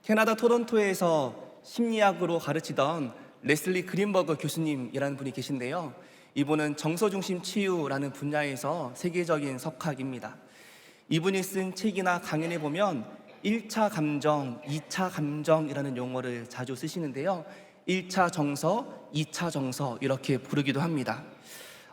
캐나다 토론토에서 심리학으로 가르치던 레슬리 그린버그 교수님이라는 분이 계신데요. 이분은 정서중심 치유라는 분야에서 세계적인 석학입니다. 이분이 쓴 책이나 강연에 보면 1차 감정, 2차 감정이라는 용어를 자주 쓰시는데요. 1차 정서, 2차 정서 이렇게 부르기도 합니다.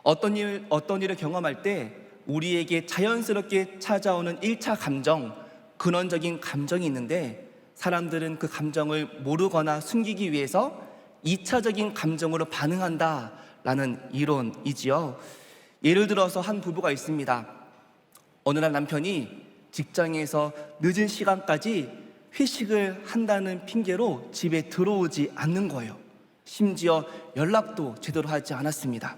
어떤 일을 경험할 때 우리에게 자연스럽게 찾아오는 1차 감정, 근원적인 감정이 있는데 사람들은 그 감정을 모르거나 숨기기 위해서 2차적인 감정으로 반응한다라는 이론이지요. 예를 들어서 한 부부가 있습니다. 어느 날 남편이 직장에서 늦은 시간까지 회식을 한다는 핑계로 집에 들어오지 않는 거예요. 심지어 연락도 제대로 하지 않았습니다.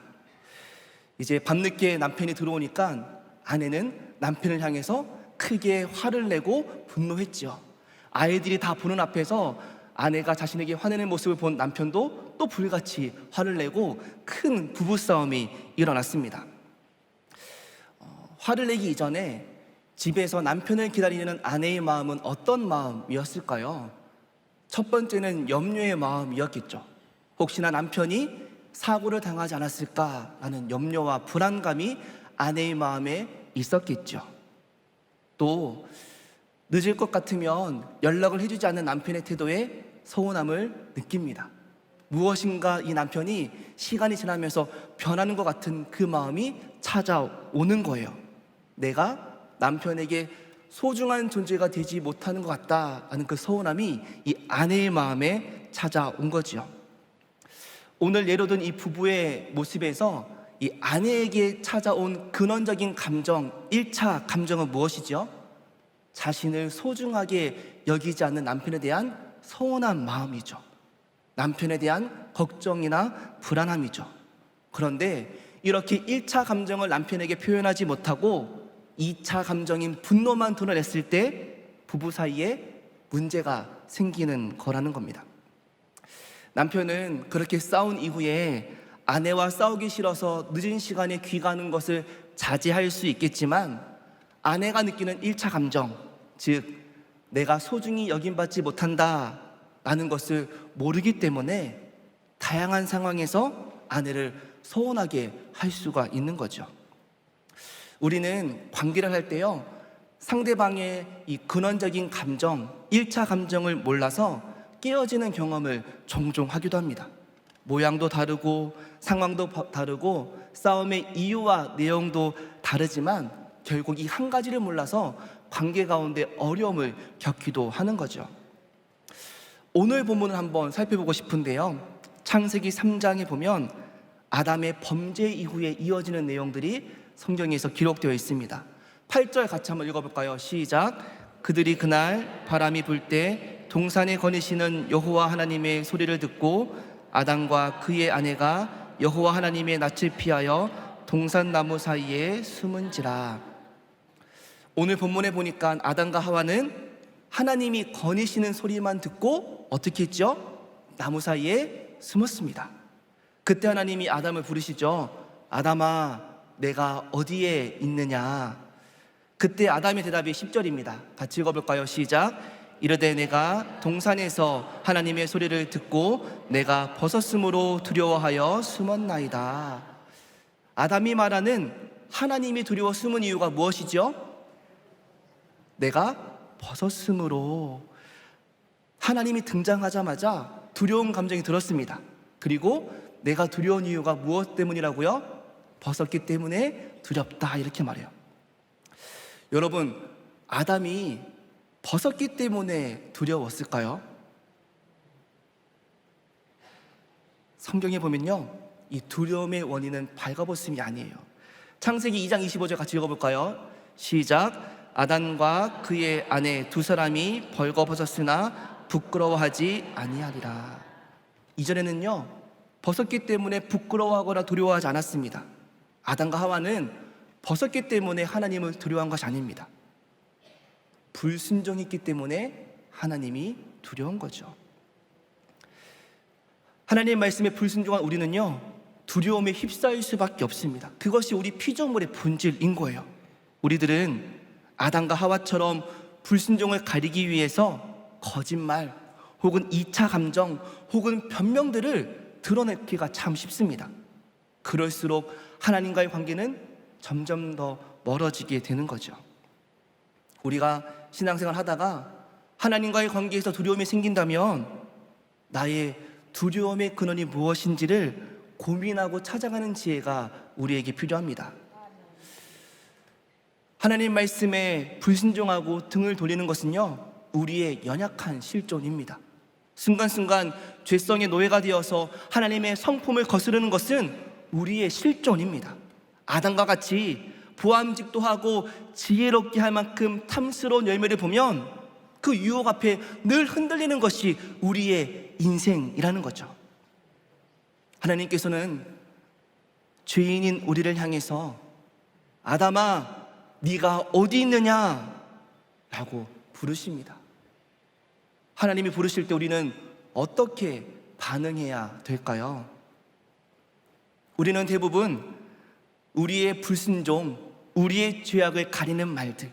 이제 밤늦게 남편이 들어오니까 아내는 남편을 향해서 크게 화를 내고 분노했죠. 아이들이 다 보는 앞에서 아내가 자신에게 화내는 모습을 본 남편도 또 불같이 화를 내고 큰 부부싸움이 일어났습니다. 화를 내기 이전에 집에서 남편을 기다리는 아내의 마음은 어떤 마음이었을까요? 첫 번째는 염려의 마음이었겠죠. 혹시나 남편이 사고를 당하지 않았을까라는 염려와 불안감이 아내의 마음에 있었겠죠. 또 늦을 것 같으면 연락을 해주지 않는 남편의 태도에 서운함을 느낍니다. 무엇인가 이 남편이 시간이 지나면서 변하는 것 같은 그 마음이 찾아오는 거예요. 내가 남편에게 소중한 존재가 되지 못하는 것 같다는 그 서운함이 이 아내의 마음에 찾아온 거죠. 오늘 예로 든 이 부부의 모습에서 이 아내에게 찾아온 근원적인 감정, 1차 감정은 무엇이죠? 자신을 소중하게 여기지 않는 남편에 대한 서운한 마음이죠. 남편에 대한 걱정이나 불안함이죠. 그런데 이렇게 1차 감정을 남편에게 표현하지 못하고 2차 감정인 분노만 드러냈을 때 부부 사이에 문제가 생기는 거라는 겁니다. 남편은 그렇게 싸운 이후에 아내와 싸우기 싫어서 늦은 시간에 귀가하는 것을 자제할 수 있겠지만 아내가 느끼는 1차 감정, 즉 내가 소중히 여김받지 못한다라는 것을 모르기 때문에 다양한 상황에서 아내를 서운하게 할 수가 있는 거죠. 우리는 관계를 할 때요, 상대방의 이 근원적인 감정, 1차 감정을 몰라서 깨어지는 경험을 종종 하기도 합니다. 모양도 다르고 상황도 다르고 싸움의 이유와 내용도 다르지만 결국 이 한 가지를 몰라서 관계 가운데 어려움을 겪기도 하는 거죠. 오늘 본문을 한번 살펴보고 싶은데요, 창세기 3장에 보면 아담의 범죄 이후에 이어지는 내용들이 성경에서 기록되어 있습니다. 8절 같이 한번 읽어볼까요? 시작. 그들이 그날 바람이 불 때 동산에 거니시는 여호와 하나님의 소리를 듣고 아담과 그의 아내가 여호와 하나님의 낯을 피하여 동산 나무 사이에 숨은지라. 오늘 본문에 보니까 아담과 하와는 하나님이 거니시는 소리만 듣고 어떻게 했죠? 나무 사이에 숨었습니다. 그때 하나님이 아담을 부르시죠. 아담아, 내가 어디에 있느냐? 그때 아담의 대답이 10절입니다. 같이 읽어볼까요? 시작. 이르되 내가 동산에서 하나님의 소리를 듣고 내가 벗었으므로 두려워하여 숨었나이다. 아담이 말하는 하나님이 두려워 숨은 이유가 무엇이죠? 내가 벗었으므로. 하나님이 등장하자마자 두려운 감정이 들었습니다. 그리고 내가 두려운 이유가 무엇 때문이라고요? 벗었기 때문에 두렵다, 이렇게 말해요. 여러분, 아담이 벗었기 때문에 두려웠을까요? 성경에 보면요, 이 두려움의 원인은 발가벗음이 아니에요. 창세기 2장 25절 같이 읽어볼까요? 시작. 아담과 그의 아내 두 사람이 벌거벗었으나 부끄러워하지 아니하리라. 이전에는요, 벗었기 때문에 부끄러워하거나 두려워하지 않았습니다. 아담과 하와는 벗었기 때문에 하나님을 두려워한 것이 아닙니다. 불순종했기 때문에 하나님이 두려운 거죠. 하나님의 말씀에 불순종한 우리는요, 두려움에 휩싸일 수밖에 없습니다. 그것이 우리 피조물의 본질인 거예요. 우리들은 아담과 하와처럼 불순종을 가리기 위해서 거짓말 혹은 2차 감정 혹은 변명들을 드러내기가 참 쉽습니다. 그럴수록 하나님과의 관계는 점점 더 멀어지게 되는 거죠. 우리가 신앙생활 하다가 하나님과의 관계에서 두려움이 생긴다면 나의 두려움의 근원이 무엇인지를 고민하고 찾아가는 지혜가 우리에게 필요합니다. 하나님 말씀에 불순종하고 등을 돌리는 것은요, 우리의 연약한 실존입니다. 순간순간 죄성의 노예가 되어서 하나님의 성품을 거스르는 것은 우리의 실존입니다. 아담과 같이 보암직도 하고 지혜롭게 할 만큼 탐스러운 열매를 보면 그 유혹 앞에 늘 흔들리는 것이 우리의 인생이라는 거죠. 하나님께서는 죄인인 우리를 향해서 아담아, 네가 어디 있느냐? 라고 부르십니다. 하나님이 부르실 때 우리는 어떻게 반응해야 될까요? 우리는 대부분 우리의 불순종, 우리의 죄악을 가리는 말들,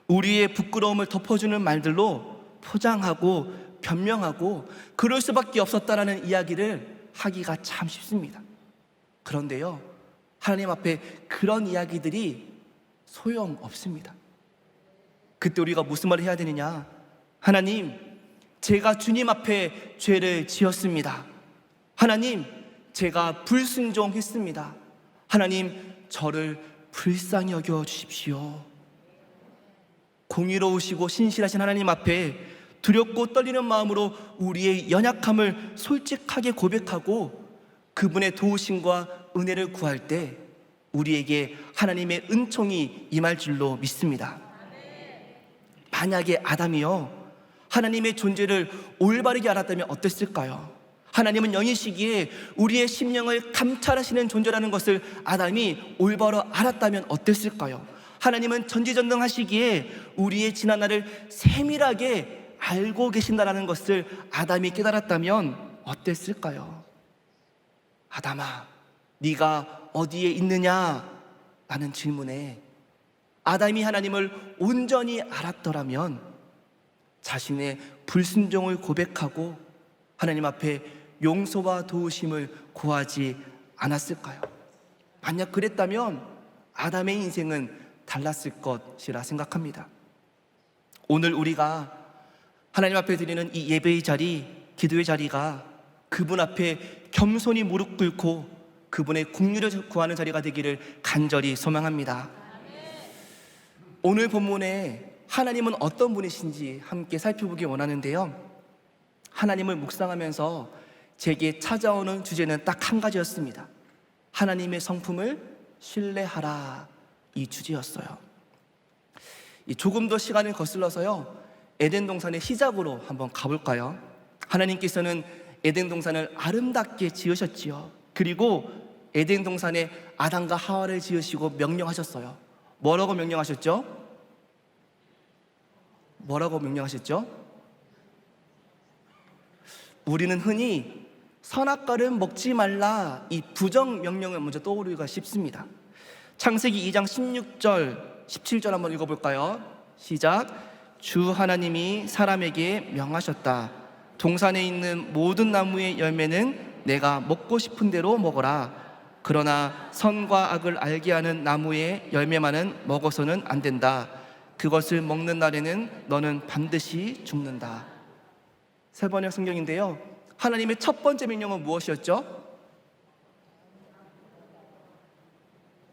우리의 부끄러움을 덮어주는 말들로 포장하고 변명하고 그럴 수밖에 없었다라는 이야기를 하기가 참 쉽습니다. 그런데요, 하나님 앞에 그런 이야기들이 소용없습니다. 그때 우리가 무슨 말을 해야 되느냐? 하나님, 제가 주님 앞에 죄를 지었습니다. 하나님, 제가 불순종했습니다. 하나님, 저를 불쌍히 여겨 주십시오. 공의로우시고 신실하신 하나님 앞에 두렵고 떨리는 마음으로 우리의 연약함을 솔직하게 고백하고 그분의 도우심과 은혜를 구할 때 우리에게 하나님의 은총이 임할 줄로 믿습니다. 만약에 아담이요, 하나님의 존재를 올바르게 알았다면 어땠을까요? 하나님은 영이시기에 우리의 심령을 감찰하시는 존재라는 것을 아담이 올바로 알았다면 어땠을까요? 하나님은 전지전능하시기에 우리의 지난날을 세밀하게 알고 계신다는 것을 아담이 깨달았다면 어땠을까요? 아담아, 네가 어디에 있느냐? 라는 질문에 아담이 하나님을 온전히 알았더라면 자신의 불순종을 고백하고 하나님 앞에 용서와 도우심을 구하지 않았을까요? 만약 그랬다면 아담의 인생은 달랐을 것이라 생각합니다. 오늘 우리가 하나님 앞에 드리는 이 예배의 자리, 기도의 자리가 그분 앞에 겸손히 무릎 꿇고 그분의 긍휼을 구하는 자리가 되기를 간절히 소망합니다. 오늘 본문에 하나님은 어떤 분이신지 함께 살펴보기 원하는데요, 하나님을 묵상하면서 제게 찾아오는 주제는 딱 한 가지였습니다. 하나님의 성품을 신뢰하라, 이 주제였어요. 조금 더 시간을 거슬러서요, 에덴 동산의 시작으로 한번 가볼까요? 하나님께서는 에덴 동산을 아름답게 지으셨지요. 그리고 에덴 동산에 아담과 하와를 지으시고 명령하셨어요. 뭐라고 명령하셨죠? 뭐라고 명령하셨죠? 우리는 흔히 선악과를 먹지 말라, 이 부정 명령을 먼저 떠오르기가 쉽습니다. 창세기 2장 16절, 17절 한번 읽어볼까요? 시작. 주 하나님이 사람에게 명하셨다. 동산에 있는 모든 나무의 열매는 내가 먹고 싶은 대로 먹어라. 그러나 선과 악을 알게 하는 나무의 열매만은 먹어서는 안 된다. 그것을 먹는 날에는 너는 반드시 죽는다. 세 번역 성경인데요, 하나님의 첫 번째 명령은 무엇이었죠?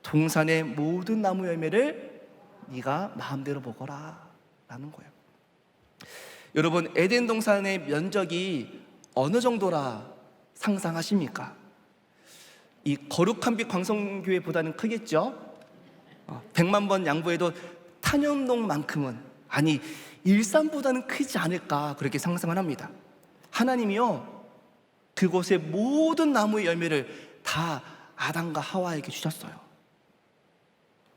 동산의 모든 나무 열매를 네가 마음대로 먹어라 라는 거예요. 여러분, 에덴 동산의 면적이 어느 정도라 상상하십니까? 이 거룩한 빛 광성교회보다는 크겠죠? 100만 번 양보해도 탄현동만큼은, 아니 일산보다는 크지 않을까 그렇게 상상을 합니다. 하나님이요, 그곳의 모든 나무의 열매를 다 아담과 하와에게 주셨어요.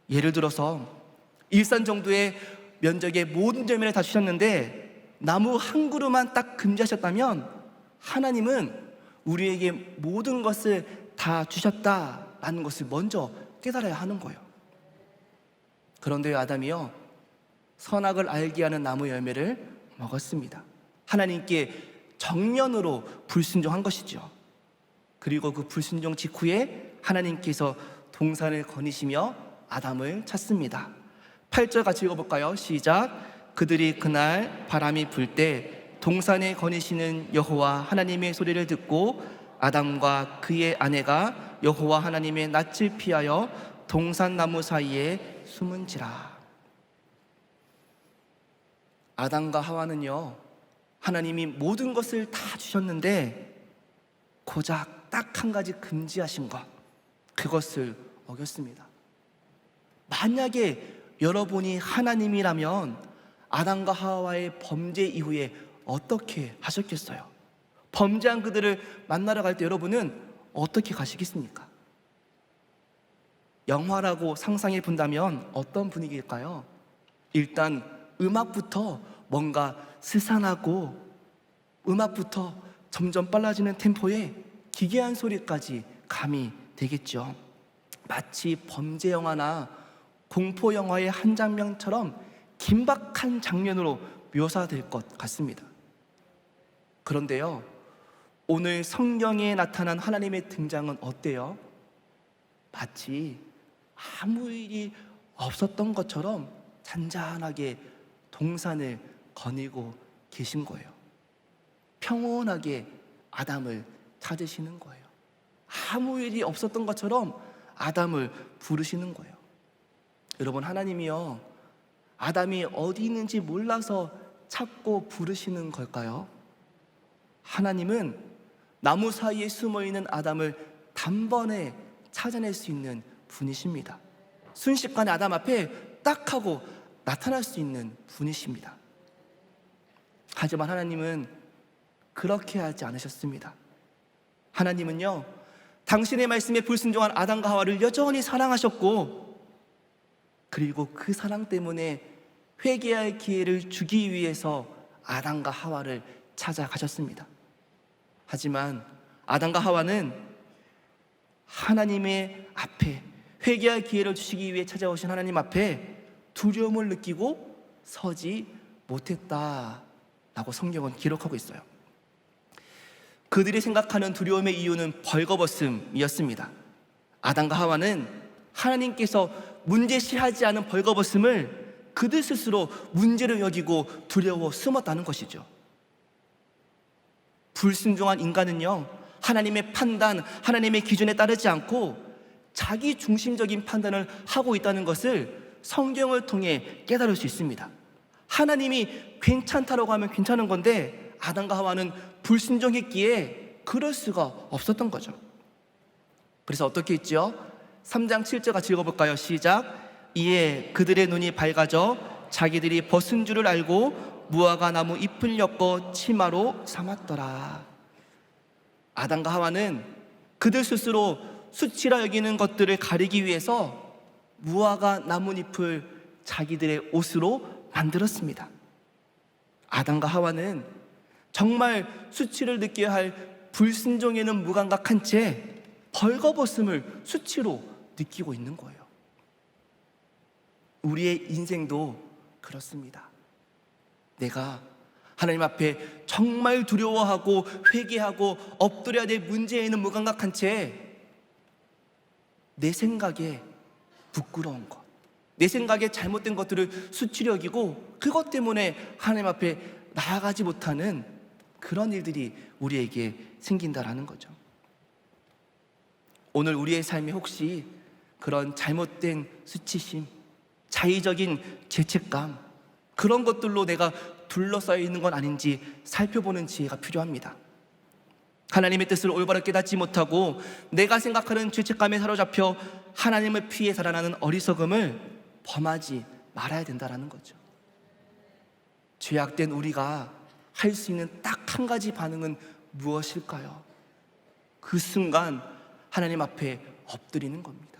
예를 들어서 일산 정도의 면적의 모든 열매를 다 주셨는데 나무 한 그루만 딱 금지하셨다면 하나님은 우리에게 모든 것을 다 주셨다라는 것을 먼저 깨달아야 하는 거예요. 그런데 아담이요, 선악을 알게 하는 나무 열매를 먹었습니다. 하나님께 정면으로 불순종한 것이죠. 그리고 그 불순종 직후에 하나님께서 동산을 거니시며 아담을 찾습니다. 8절 같이 읽어볼까요? 시작. 그들이 그날 바람이 불 때 동산에 거니시는 여호와 하나님의 소리를 듣고 아담과 그의 아내가 여호와 하나님의 낯을 피하여 동산나무 사이에 숨은지라. 아담과 하와는요, 하나님이 모든 것을 다 주셨는데 고작 딱 한 가지 금지하신 것, 그것을 어겼습니다. 만약에 여러분이 하나님이라면 아담과 하와의 범죄 이후에 어떻게 하셨겠어요? 범죄한 그들을 만나러 갈 때 여러분은 어떻게 가시겠습니까? 영화라고 상상해 본다면 어떤 분위기일까요? 일단 음악부터 뭔가 스산하고, 음악부터 점점 빨라지는 템포에 기괴한 소리까지 감이 되겠죠. 마치 범죄 영화나 공포 영화의 한 장면처럼 긴박한 장면으로 묘사될 것 같습니다. 그런데요, 오늘 성경에 나타난 하나님의 등장은 어때요? 마치 아무 일이 없었던 것처럼 잔잔하게 동산을 거니고 계신 거예요. 평온하게 아담을 찾으시는 거예요. 아무 일이 없었던 것처럼 아담을 부르시는 거예요. 여러분, 하나님이요, 아담이 어디 있는지 몰라서 찾고 부르시는 걸까요? 하나님은 나무 사이에 숨어있는 아담을 단번에 찾아낼 수 있는 분이십니다. 순식간에 아담 앞에 딱 하고 나타날 수 있는 분이십니다. 하지만 하나님은 그렇게 하지 않으셨습니다. 하나님은요, 당신의 말씀에 불순종한 아담과 하와를 여전히 사랑하셨고, 그리고 그 사랑 때문에 회개할 기회를 주기 위해서 아담과 하와를 찾아가셨습니다. 하지만 아담과 하와는 하나님의 앞에, 회개할 기회를 주시기 위해 찾아오신 하나님 앞에 두려움을 느끼고 서지 못했다라고 성경은 기록하고 있어요. 그들이 생각하는 두려움의 이유는 벌거벗음이었습니다. 아담과 하와는 하나님께서 문제시하지 않은 벌거벗음을 그들 스스로 문제로 여기고 두려워 숨었다는 것이죠. 불순종한 인간은요, 하나님의 판단, 하나님의 기준에 따르지 않고 자기 중심적인 판단을 하고 있다는 것을 성경을 통해 깨달을 수 있습니다. 하나님이 괜찮다라고 하면 괜찮은 건데 아담과 하와는 불순종했기에 그럴 수가 없었던 거죠. 그래서 어떻게 했죠? 3장 7절 같이 읽어볼까요? 시작. 이에 그들의 눈이 밝아져 자기들이 벗은 줄을 알고 무화과 나무 잎을 엮어 치마로 삼았더라. 아담과 하와는 그들 스스로 수치라 여기는 것들을 가리기 위해서 무화과 나뭇잎을 자기들의 옷으로 만들었습니다. 아담과 하와는 정말 수치를 느껴야 할 불순종에는 무감각한 채 벌거벗음을 수치로 느끼고 있는 거예요. 우리의 인생도 그렇습니다. 내가 하나님 앞에 정말 두려워하고 회개하고 엎드려야 될 문제에는 무감각한 채 내 생각에 부끄러운 것, 내 생각에 잘못된 것들을 수치로 여기고 그것 때문에 하나님 앞에 나아가지 못하는 그런 일들이 우리에게 생긴다라는 거죠. 오늘 우리의 삶에 혹시 그런 잘못된 수치심, 자의적인 죄책감, 그런 것들로 내가 둘러싸여 있는 건 아닌지 살펴보는 지혜가 필요합니다. 하나님의 뜻을 올바로 깨닫지 못하고 내가 생각하는 죄책감에 사로잡혀 하나님을 피해 살아나는 어리석음을 범하지 말아야 된다는 거죠. 죄악된 우리가 할 수 있는 딱 한 가지 반응은 무엇일까요? 그 순간 하나님 앞에 엎드리는 겁니다.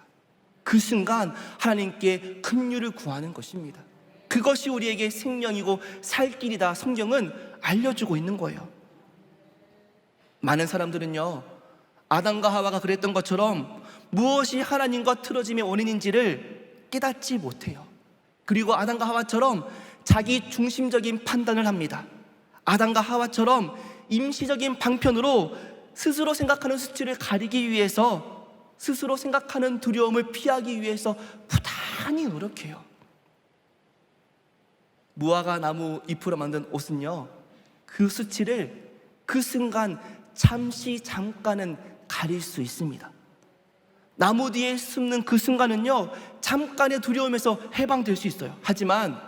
그 순간 하나님께 긍휼을 구하는 것입니다. 그것이 우리에게 생명이고 살 길이다, 성경은 알려주고 있는 거예요. 많은 사람들은요, 아담과 하와가 그랬던 것처럼 무엇이 하나님과 틀어짐의 원인인지를 깨닫지 못해요. 그리고 아담과 하와처럼 자기 중심적인 판단을 합니다. 아담과 하와처럼 임시적인 방편으로 스스로 생각하는 수치를 가리기 위해서, 스스로 생각하는 두려움을 피하기 위해서 부단히 노력해요. 무화과 나무 잎으로 만든 옷은요, 그 수치를 그 순간 잠깐은 가릴 수 있습니다. 나무 뒤에 숨는 그 순간은요, 잠깐의 두려움에서 해방될 수 있어요. 하지만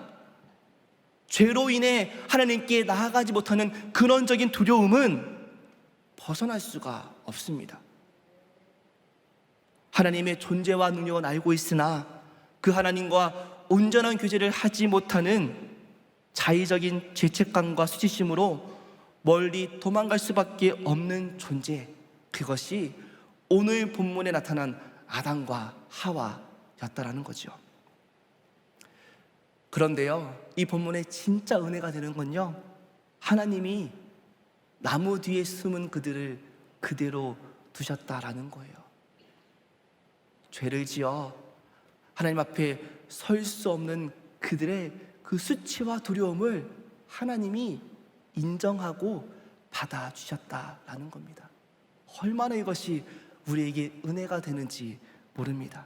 죄로 인해 하나님께 나아가지 못하는 근원적인 두려움은 벗어날 수가 없습니다. 하나님의 존재와 능력은 알고 있으나 그 하나님과 온전한 교제를 하지 못하는 자의적인 죄책감과 수치심으로 멀리 도망갈 수밖에 없는 존재, 그것이 오늘 본문에 나타난 아담과 하와였다라는 거죠. 그런데요, 이 본문의 진짜 은혜가 되는 건요, 하나님이 나무 뒤에 숨은 그들을 그대로 두셨다라는 거예요. 죄를 지어 하나님 앞에 설 수 없는 그들의 그 수치와 두려움을 하나님이 인정하고 받아주셨다라는 겁니다. 얼마나 이것이 우리에게 은혜가 되는지 모릅니다.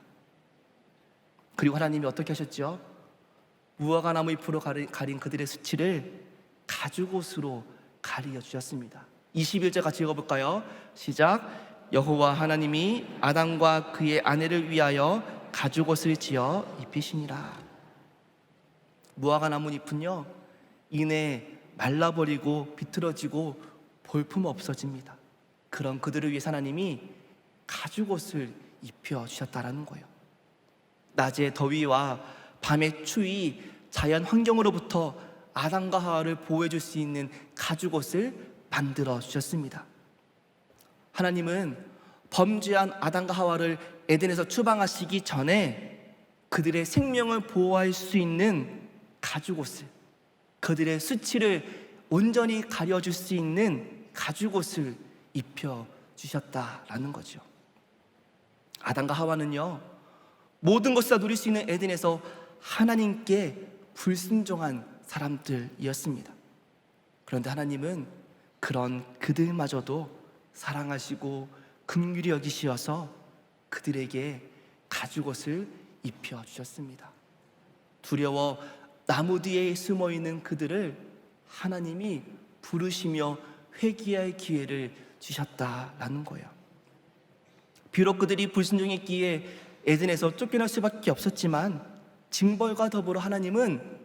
그리고 하나님이 어떻게 하셨죠? 무화과 나무 잎으로 가린 그들의 수치를 가죽옷으로 가리어 주셨습니다. 21절 같이 읽어볼까요? 시작. 여호와 하나님이 아담과 그의 아내를 위하여 가죽옷을 지어 입히시니라. 무화과 나무 잎은요, 이내 말라버리고 비틀어지고 볼품 없어집니다. 그런 그들을 위해 하나님이 가죽옷을 입혀 주셨다라는 거예요. 낮의 더위와 밤의 추위, 자연 환경으로부터 아담과 하와를 보호해 줄 수 있는 가죽옷을 만들어 주셨습니다. 하나님은 범죄한 아담과 하와를 에덴에서 추방하시기 전에 그들의 생명을 보호할 수 있는 가죽옷을, 그들의 수치를 온전히 가려줄 수 있는 가죽옷을 입혀 주셨다라는 거죠. 아담과 하와는요, 모든 것을 다 누릴 수 있는 에덴에서 하나님께 불순종한 사람들이었습니다. 그런데 하나님은 그런 그들마저도 사랑하시고 긍휼히 여기시어서 그들에게 가죽옷을 입혀 주셨습니다. 두려워 나무 뒤에 숨어 있는 그들을 하나님이 부르시며 회개할 기회를 주셨다라는 거예요. 비록 그들이 불순종했기에 에덴에서 쫓겨날 수밖에 없었지만 징벌과 더불어 하나님은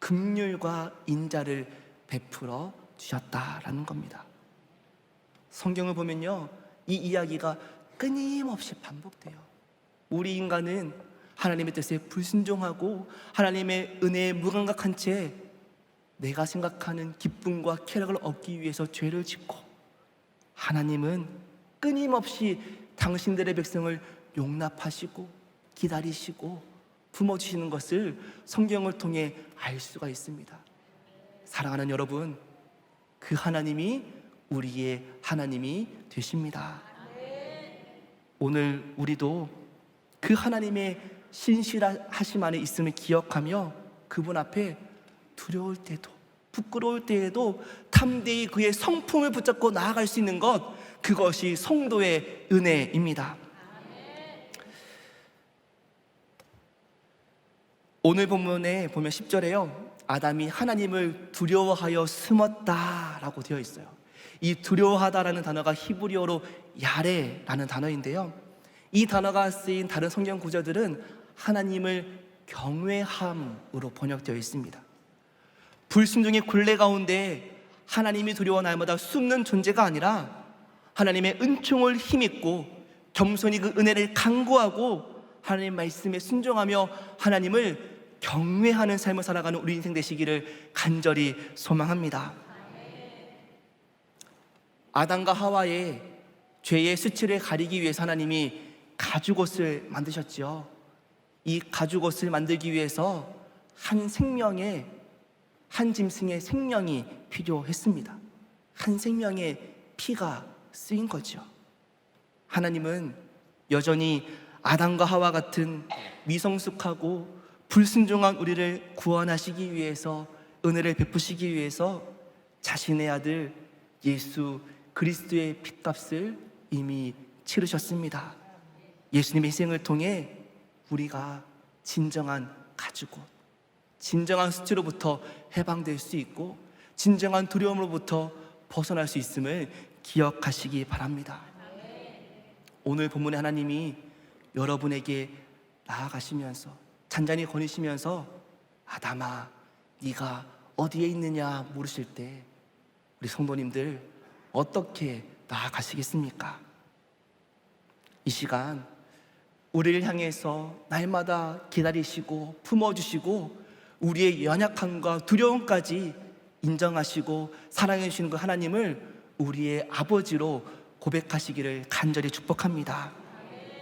긍휼과 인자를 베풀어 주셨다라는 겁니다. 성경을 보면요, 이 이야기가 끊임없이 반복돼요. 우리 인간은 하나님의 뜻에 불순종하고 하나님의 은혜에 무감각한 채 내가 생각하는 기쁨과 쾌락을 얻기 위해서 죄를 짓고, 하나님은 끊임없이 당신들의 백성을 용납하시고 기다리시고 품어주시는 것을 성경을 통해 알 수가 있습니다. 사랑하는 여러분, 그 하나님이 우리의 하나님이 되십니다. 오늘 우리도 그 하나님의 신실하심 안에 있음을 기억하며 그분 앞에 두려울 때도 부끄러울 때에도 담대히 그의 성품을 붙잡고 나아갈 수 있는 것, 그것이 성도의 은혜입니다. 오늘 본문에 보면 10절에요, 아담이 하나님을 두려워하여 숨었다라고 되어 있어요. 이 두려워하다라는 단어가 히브리어로 야레라는 단어인데요, 이 단어가 쓰인 다른 성경 구절들은 하나님을 경외함으로 번역되어 있습니다. 불순종의 굴레 가운데 하나님이 두려워 날마다 숨는 존재가 아니라 하나님의 은총을 힘입고 겸손히 그 은혜를 간구하고 하나님 말씀에 순종하며 하나님을 경외하는 삶을 살아가는 우리 인생 되시기를 간절히 소망합니다. 아담과 하와의 죄의 수치를 가리기 위해서 하나님이 가죽옷을 만드셨죠. 이 가죽옷을 만들기 위해서 한 생명의, 한 짐승의 생명이 필요했습니다. 한 생명의 피가 쓰인 거죠. 하나님은 여전히 아담과 하와 같은 미성숙하고 불순종한 우리를 구원하시기 위해서, 은혜를 베푸시기 위해서 자신의 아들 예수 그리스도의 핏값을 이미 치르셨습니다. 예수님의 희생을 통해 우리가 진정한 가죽옷, 진정한 수치로부터 해방될 수 있고 진정한 두려움으로부터 벗어날 수 있음을 기억하시기 바랍니다. 오늘 본문의 하나님이 여러분에게 나아가시면서 잔잔히 거니시면서 아담아 네가 어디에 있느냐 물으실 때 우리 성도님들 어떻게 나아가시겠습니까? 이 시간 우리를 향해서 날마다 기다리시고 품어주시고 우리의 연약함과 두려움까지 인정하시고 사랑해 주시는 그 하나님을 우리의 아버지로 고백하시기를 간절히 축복합니다.